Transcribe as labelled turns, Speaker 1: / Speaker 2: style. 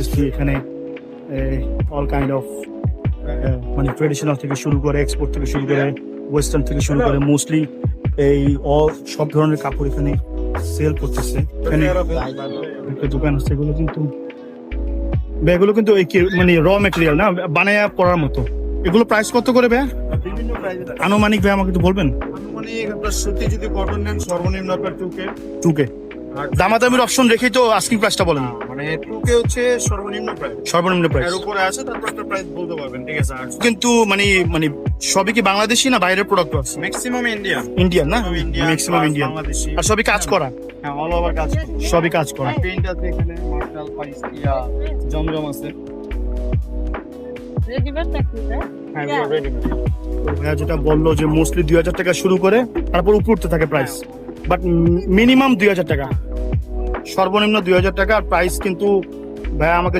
Speaker 1: দেখতেছি এখানে all kind of মানে ট্রেডিশনাল থেকে শুরু করে এক্সপোর্ট থেকে শুরু করে ওয়েস্টার্ন থেকে শুরু করে মোস্টলি এই সব ধরনের কাপড় এখানে সেল করতেছে। এখানে একটা দোকান আছে, এগুলো কিন্তু এগুলো কিন্তু মানে র মেটেরিয়াল না, বানায় পড়ার মতো। এগুলো প্রাইস কত করে ভাইয়া?
Speaker 2: বিভিন্ন প্রাইসে থাকে।
Speaker 1: আনুমানিক ভাই আমাকে একটু বলবেন।
Speaker 2: আনুমানিক আপনার সুতি যদি কটন নেন সর্বনিম্ন আপনার 2K।
Speaker 1: 2K দামাদামির অপশন রেখেই তো আস্কিং প্রাইসটা বলেন।
Speaker 2: মানে 2K হচ্ছে সর্বনিম্ন প্রাইস,
Speaker 1: সর্বনিম্ন প্রাইস
Speaker 2: এর উপরে আছে তারপর একটা প্রাইস বলতে পারবেন, ঠিক আছে। আর
Speaker 1: কিন্তু মানে মানে সবই কি বাংলাদেশি না বাইরের প্রোডাক্ট আছে?
Speaker 2: ম্যাক্সিমাম ইন্ডিয়ান,
Speaker 1: ইন্ডিয়ান না, ম্যাক্সিমাম ইন্ডিয়ান।
Speaker 2: বাংলাদেশি,
Speaker 1: আর সবই কাজ করা,
Speaker 2: হ্যাঁ অল ওভার কাজ করে।
Speaker 1: সবই কাজ করা।
Speaker 2: পেইন্ট আছে এখানে, মার্শাল পাইসিয়া, জমজম আছে। হ্যাঁ রেডি।
Speaker 1: তো ভাইয়া যেটা বললো যে মোস্টলি 2000 টাকা শুরু করে তারপর উপর উঠতে থাকে প্রাইস, বাট মিনিমাম 2000 টাকা, সর্বনিম্ন 2000 টাকা। আর প্রাইস কিন্তু ভাইয়া আমাকে